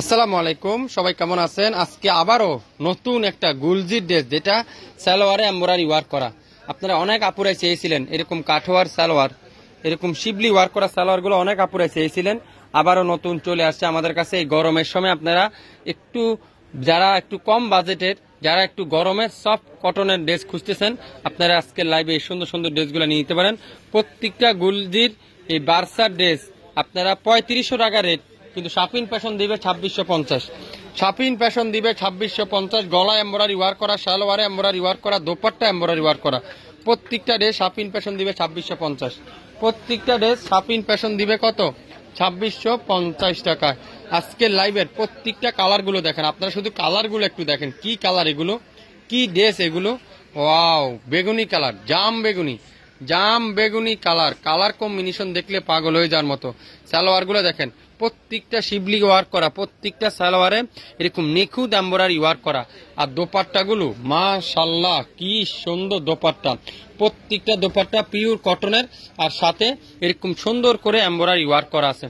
আসসালামু আলাইকুম, সবাই কেমন আছেন? আজকে আবারও নতুন একটা গুলজির ড্রেস, যেটা সালোয়ারে এমব্রয়ডারি ওয়ার্ক করা। আপনারা অনেক আপুরাই চেয়েছিলেন এরকম কাঠোয়ার সালোয়ার, এরকম শিবলি ওয়ার্ক করা সালোয়ারগুলো অনেক আপুরাই চেয়েছিলেন। আবারও নতুন চলে আসছে আমাদের কাছে এই গরমের সময়। আপনারা যারা একটু কম বাজেটের, যারা একটু গরমের সফট কটনের ড্রেস খুঁজতেছেন, আপনারা আজকের লাইভে এই সুন্দর সুন্দর ড্রেসগুলো নিয়ে নিতে পারেন। প্রত্যেকটা গুলজির এই বার্সার ড্রেস আপনারা 3500 টাকা রেট, কিন্তু শাপিন ফ্যাশন দিবে 2650। শাপিন ফ্যাশন দিবে 2650। গলা এমব্রয়ডারি ওয়ার্ক করা, সালোয়ারে এমব্রয়ডারি ওয়ার্ক করা, দোপাট্টা এমব্রয়ডারি ওয়ার্ক করা। প্রত্যেকটা ড্রেস শাপিন ফ্যাশন দিবে 2650। প্রত্যেকটা ড্রেস শাপিন ফ্যাশন দিবে কত? 2650 টাকায়। আজকের লাইভের প্রত্যেকটা কালারগুলো দেখেন, আপনারা শুধু কালারগুলো একটু দেখেন, কি কালার এগুলো, কি ড্রেস এগুলো। ওয়াও, বেগুনি কালার, জাম বেগুনি কালার, কালার কম্বিনেশন দেখলে পাগল হয়ে যাওয়ার মতো। সালোয়ারগুলো দেখেন, প্রত্যেকটা শিবলি ওয়ার্ক করা, প্রত্যেকটা সালোয়ারে এরকম নিখুঁত এমব্রয়ডারি ওয়ার্ক করা। আর দোপাট্টাগুলো মাশাআল্লাহ কি সুন্দর দোপাট্টা, প্রত্যেকটা দোপাট্টা পিওর কটনের, আর সাথে এরকম সুন্দর করে এমব্রয়ডারি ওয়ার্ক করা আছে,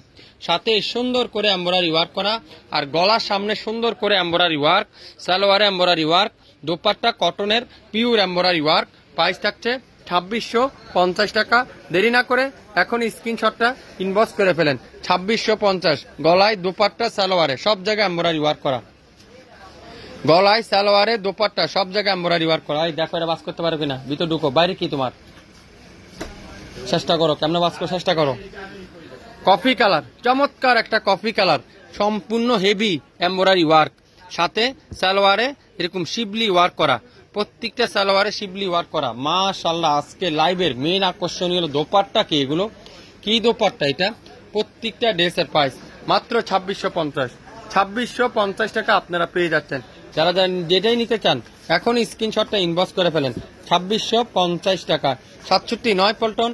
সাথে সুন্দর করে এমব্রয়ডারি ওয়ার্ক করা। আর গলার সামনে সুন্দর করে এমব্রয়ডারি ওয়ার্ক, সালোয়ারে এমব্রয়ডারি ওয়ার্ক, দোপাট্টা কটনের পিওর এমব্রয়ডারি ওয়ার্ক। প্রাইস থাকছে 2650 টাকা। দেরি না করে এখন স্ক্রিনশটটা ইনবক্স করে ফেলেন। 2650, গলায় দোপাট্টা সালোয়ারে সব জায়গায় এমব্রয়ডারি ওয়ার্ক করা, গলায় সালোয়ারে দোপাট্টা সব জায়গায় এমব্রয়ডারি ওয়ার্ক করা। এই দেখো, এটা বাস করতে পারবে না, ভিতর ঢুকো, বাইরে কি তোমার, চেষ্টা করো, কেমন বাস করো, চেষ্টা করো। কফি কালার, চমৎকার একটা কফি কালার, সম্পূর্ণ হেভি এমব্রয়ডারি ওয়ার্ক, সাথে সালোয়ারে এরকম শিবলি ওয়ার্ক করা, প্রত্যেকটা সালোয়ারে শিবলি ওয়ার্ক করা। মাশাআল্লাহ, আজকে লাইভের মেইন আকর্ষণীয় হলো দোপাট্টা। কি এগুলো, কি দোপাট্টা এটা। প্রত্যেকটা ড্রেসের প্রাইস মাত্র 2650। 2650 টাকা আপনারা পেয়ে যাচ্ছেন। যারা যেটাই নিতে চান এখন স্ক্রিনশটটা ইনবক্স করে ফেলেন। 2650 টাকা। 67 পল্টন,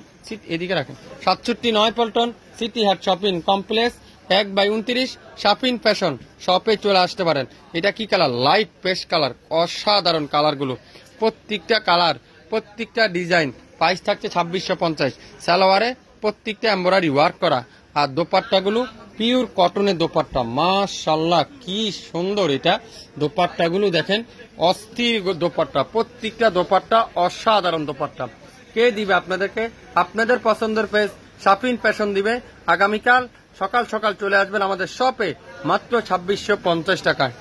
এদিকে রাখেন, 67 পল্টন সিটি হাট শপিং কমপ্লেক্স 1/29 শাপিন ফ্যাশন শপে চলে আসতে পারেন। এটা কি কালার? লাইট পেস্ট কালার, অসাধারণ কালারগুলো, প্রত্যেকটা কালার, প্রত্যেকটা ডিজাইন। প্রাইস থাকছে 2650। সালোয়ারে প্রত্যেকটা এমব্রয়ডারি ওয়ার্ক করা, আর দোপাট্টাগুলো পিওর কটনের দোপাট্টা। মাশাআল্লাহ কি সুন্দর এটা। দোপাট্টাগুলো দেখেন, অস্থির দোপাট্টা, প্রত্যেকটা দোপাট্টা অসাধারণ দোপাট্টা। কে দিবে আপনাদেরকে? আপনাদের পছন্দের পেজ শাপিন ফ্যাশন দিবে। আগামীকাল সকাল সকাল চলে আসবেন আমাদের শপে, মাত্র 2650 টাকায়।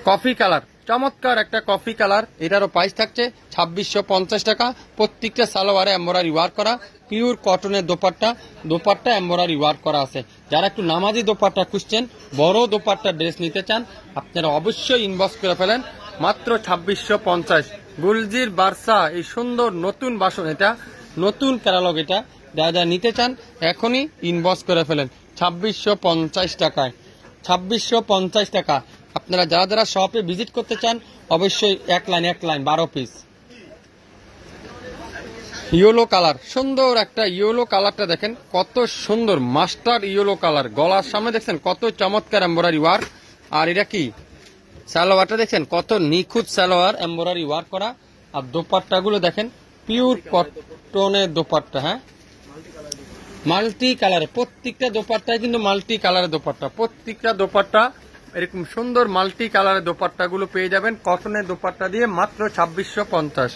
কফি কালার, চমৎকার একটা কফি কালার, এটারও প্রাইস থাকছে 2650 টাকা। প্রত্যেকটা সালোয়ারে এমব্রয়ডারি ওয়ার্ক করা, পিওর কটনের দোপাট্টা, দোপাট্টা এমব্রয়ডারি ওয়ার্ক করা আছে। যারা একটু নামাজি দোপাট্টা খুঁজছেন, বড় দোপাট্টা ড্রেস নিতে চান, আপনারা অবশ্যই ইনবক্স করে ফেলেন। মাত্র 2650। গুলজির বার্সা, এই সুন্দর নতুন বাসন, এটা নতুন ক্যাটালগ, এটা যারা নিতে চান এখনই ইনবক্স করে ফেলেন 2650 টাকায়। 2650 টাকা। আপনারা যারা যারা শপে ভিজিট করতে চান অবশ্যই এক লাইন 12 পিস। ইয়েলো কালার, সুন্দর একটা ইয়েলো কালারটা দেখেন, কত সুন্দর মাস্টার ইয়েলো কালার। গলার সামনে দেখছেন কত চমৎকার এমব্রয়ডারি ওয়ার্ক। আর এটা কি সালোয়ারটা দেখছেন, কত নিখুঁত সালোয়ার এমব্রয়ডারি ওয়ার্ক করা। আর দোপাট্টাগুলো দেখেন, পিওর কটনের দোপাট্টা, হ্যাঁ মাল্টি কালারে, প্রত্যেকটা দোপাট্টায় কিন্তু মাল্টি কালারের দোপাট্টা, প্রত্যেকটা দোপাট্টা এরকম সুন্দর মাল্টি কালারের দোপাট্টাগুলো পেয়ে যাবেন কটনের দোপাট্টা দিয়ে, মাত্র 2650।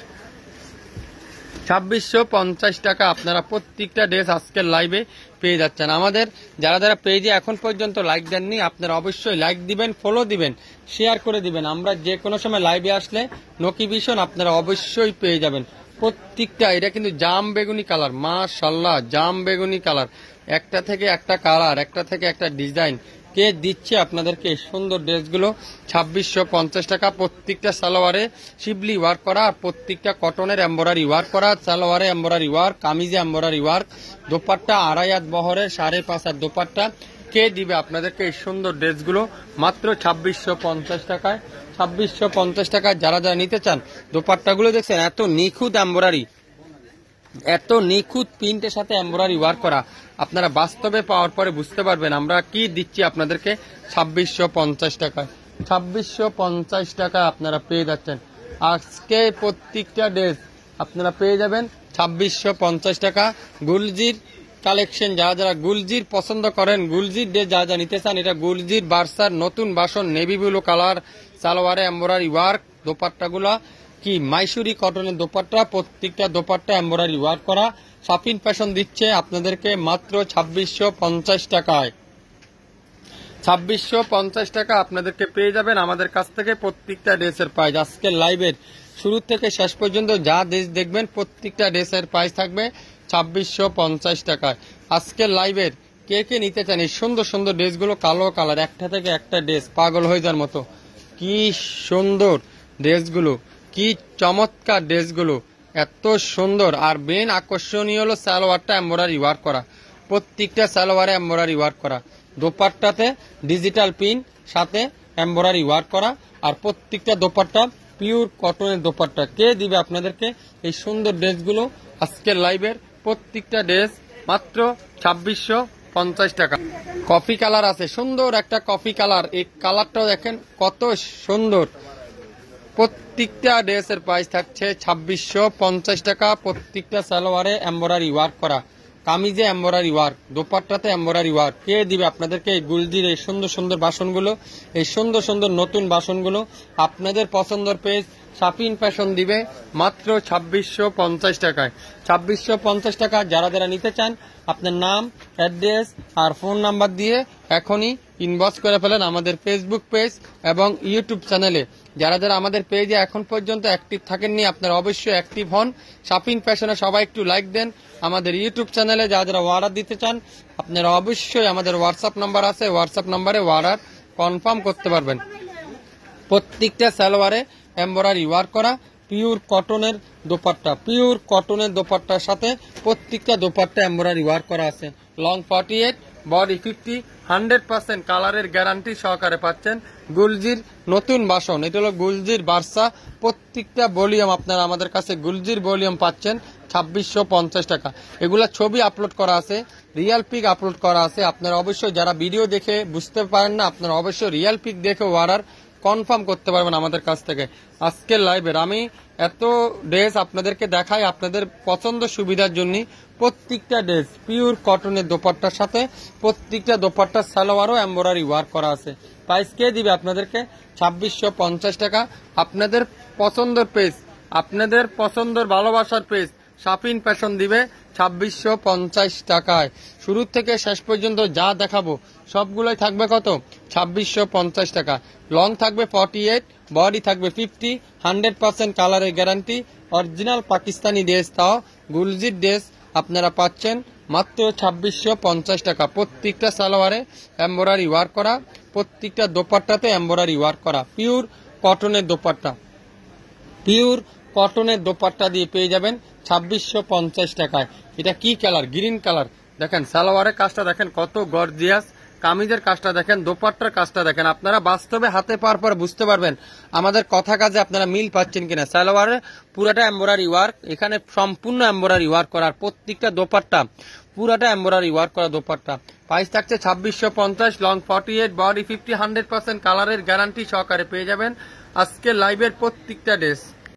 2650 টাকা আপনারা প্রত্যেকটা ড্রেস আজকের লাইভে পেয়ে যাচ্ছেন। আমাদের যারা যারা পেজে এখন পর্যন্ত লাইক দেননি, আপনারা অবশ্যই লাইক দিবেন, ফলো দিবেন, শেয়ার করে দিবেন। আমরা যে কোনো সময় লাইভে আসলে নোটিফিকেশন আপনারা অবশ্যই পেয়ে যাবেন। প্রত্যেকটা, এটা কিন্তু জাম বেগুনি কালার, মাশাআল্লাহ জাম বেগুনি কালার, একটা থেকে একটা কালার, একটা থেকে একটা ডিজাইন। কে দিচ্ছে আপনাদেরকে এই সুন্দর ড্রেসগুলো? 2650 টাকা। প্রত্যেকটা সালোয়ারে শিবলি ওয়ার্ক করা, প্রত্যেকটা কটনের এমব্রয়ডারি ওয়ার্ক করা, সালোয়ারে এমব্রয়ডারি ওয়ার্ক, কামিজে এমব্রয়ডারি ওয়ার্ক, দোপাট্টা 2.5 হাত বহরের 5.5 হাত দোপাট্টা। কে দিবে আপনাদেরকে এই সুন্দর ড্রেসগুলো? মাত্র 2650 টাকায়। 2650 টাকায় যারা যারা নিতে চান, দোপাট্টাগুলো দেখছেন এত নিখুঁত এমব্রয়ডারি, এত নিখুঁত প্রিন্টের সাথে এমব্রয়ডারি ওয়ার্ক করা। আপনারা বাস্তবে পাওয়ার পরে বুঝতে পারবেন আমরা কি দিচ্ছি আপনাদেরকে 2650 টাকায়। 2650 টাকা আপনারা পেয়ে যাচ্ছেন। আজকে প্রত্যেকটা ড্রেস আপনারা পেয়ে যাবেন 2650 টাকা। গুলজির কালেকশন, যারা যারা গুলজির পছন্দ করেন, গুলজির ড্রেস যা যা নিতে চান, এটা গুলজির বার্সার নতুন বাসন নেভি ব্লু কালার, সালোয়ারে এমব্রয়ডারি ওয়ার্ক, দোপাট্টাগুলা কি মাইসুরি কটনের দোপাট্টা, প্রত্যেকটা দোপাট্টা এমব্রয়ডারি ওয়ার্ক করা। শাপিন ফ্যাশন দিচ্ছে আপনাদেরকে মাত্র 2650 টাকায়। 2650 টাকা আপনাদেরকে পেয়ে যাবেন আমাদের কাছ থেকে প্রত্যেকটা ড্রেসের প্রাইস। আজকের লাইভের শুরু থেকে শেষ পর্যন্ত যা ড্রেস দেখবেন প্রত্যেকটা ড্রেসের প্রাইস থাকবে 2650 টাকায়। আজকের লাইভের কে কে নিতে চান এই সুন্দর সুন্দর ড্রেসগুলো, কালো কালার, একটা থেকে একটা ড্রেস পাগল হয়ে যাওয়ার মতো, কি সুন্দর ড্রেসগুলো, কি চমৎকার ড্রেসগুলো, এত সুন্দর। আর মেন আকর্ষণীয় হলো সালোয়ারটা এমব্রয়ডারি ওয়ার্ক করা, প্রত্যেকটা সালোয়ারে এমব্রয়ডারি ওয়ার্ক করা, দোপাট্টাতে ডিজিটাল পিন সাথে এমব্রয়ডারি ওয়ার্ক করা, আর প্রত্যেকটা দোপাট্টা পিওর কটনের দোপাট্টা। কে দিবে আপনাদেরকে এই সুন্দর ড্রেসগুলো? আজকের লাইভের প্রত্যেকটা ড্রেস মাত্র 2650 টাকা। কফি কালার আছে, সুন্দর একটা কফি কালার, এই কালারটাও দেখেন কত সুন্দর। প্রত্যেকটা ড্রেসের প্রাইস থাকছে 2650 টাকা। প্রত্যেকটা সালোয়ারে এমব্রয়ডারি ওয়ার্ক করা, কামিজে এমব্রয়ডারি ওয়ার্ক, দোপাট্টাতে এমব্রয়ডারি ওয়ার্ক। কে দিবে আপনাদেরকে এই গুলজির এই সুন্দর সুন্দর বাসনগুলো, এই সুন্দর সুন্দর নতুন বাসনগুলো? আপনাদের পছন্দের পেজ শাপিন ফ্যাশন দিবে মাত্র 2650 টাকায়। 2650 টাকা। যারা যারা নিতে চান আপনার নাম, অ্যাড্রেস আর ফোন নাম্বার দিয়ে এখনই ইনবক্স করে ফেলেন আমাদের ফেসবুক পেজ এবং ইউটিউব চ্যানেলে। যারা যারা আমাদের পেজে এখন পর্যন্ত অ্যাক্টিভ থাকেননি আপনারা অবশ্যই অ্যাক্টিভ হন। শাপিন ফ্যাশনে সবাই একটু লাইক দেন। আমাদের ইউটিউব চ্যানেলে যারা যারা অর্ডার দিতে চান আপনারা অবশ্যই আমাদের হোয়াটসঅ্যাপ নাম্বার আছে, হোয়াটসঅ্যাপ নাম্বারে অর্ডার কনফার্ম করতে পারবেন। প্রত্যেকটা সালোয়ারে এমব্রয়ডারি ওয়ার্ক করা, পিওর কটনের দোপাট্টা, পিওর কটনের দোপাট্টার সাথে প্রত্যেকটা দোপাট্টা এমব্রয়ডারি ওয়ার্ক করা আছে। লং 48, বডি 50, 100% কালারের গ্যারান্টি সহকারে পাচ্ছেন। গুলজির নতুন বাসন, এটা হলো গুলজির বার্সা, প্রত্যেকটা ভলিউম আপনারা আমাদের কাছে গুলজির ভলিউম পাচ্ছেন 2650 টাকা। এগুলা ছবি আপলোড করা আছে, রিয়েল পিক আপলোড করা আছে। আপনারা অবশ্যই যারা ভিডিও দেখে বুঝতে পারেন না আপনারা অবশ্যই রিয়েল পিক দেখে অর্ডার কনফার্ম করতে পারবেন আমাদের কাছ থেকে। আজকের লাইভের আমি এত ড্রেস আপনাদেরকে দেখাই আপনাদের পছন্দ সুবিধার জন্য। প্রত্যেকটা ড্রেস পিওর কটনের দোপাট্টার সাথে প্রত্যেকটা দোপাট্টার সালোয়ারও এমব্রয়ডারি ওয়ার্ক করা আছে। প্রাইস কে দিবে আপনাদেরকে? 2650 টাকা। আপনাদের পছন্দের পেজ, আপনাদের পছন্দের ভালোবাসার পেজ শাপিন ফ্যাশন দিবে 2650 টাকায়। শুরু থেকে শেষ পর্যন্ত যা দেখাবো সবগুলোই থাকবে কত? 2650 টাকা। লং থাকবে 48, বডি থাকবে 50, 100% কালারের গ্যারান্টি, অরিজিনাল পাকিস্তানি ড্রেস, তাও গুলজির ড্রেস আপনারা পাচ্ছেন মাত্র 2650 টাকা। প্রত্যেকটা সালোয়ারে এমব্রয়ডারি ওয়ার্ক করা, প্রত্যেকটা দোপাট্টাতে এমব্রয়ডারি ওয়ার্ক করা, পিওর কটনের দোপাট্টা, পিওর কটনের দোপাট্টা দিয়ে পেয়ে যাবেন 2650 টাকায়। এটা কি কালার? Green colour. দেখেন সালোয়ারের কাজটা দেখেন কত গর্জিয়াস, কামিজের কাজটা দেখেন, দোপাট্টার কাজটা দেখেন। আপনারা বাস্তবে হাতে পাওয়ার পর বুঝতে পারবেন আমাদের কথা কাজে আপনারা মিল পাচ্ছেন কিনা। সালোয়ারের পুরাটা এমব্রয়ডারি ওয়ার্ক, এখানে সম্পূর্ণ এমব্রয়ডারি ওয়ার্ক করার, প্রত্যেকটা দোপাট্টা পুরাটা এমব্রয়ডারি ওয়ার্ক করা দোপাট্টা। প্রাইস থাকছে 2650, লং 48, বডি 50, 100% কালারের গ্যারান্টি সহকারে পেয়ে যাবেন আজকে লাইভের প্রত্যেকটা ড্রেস।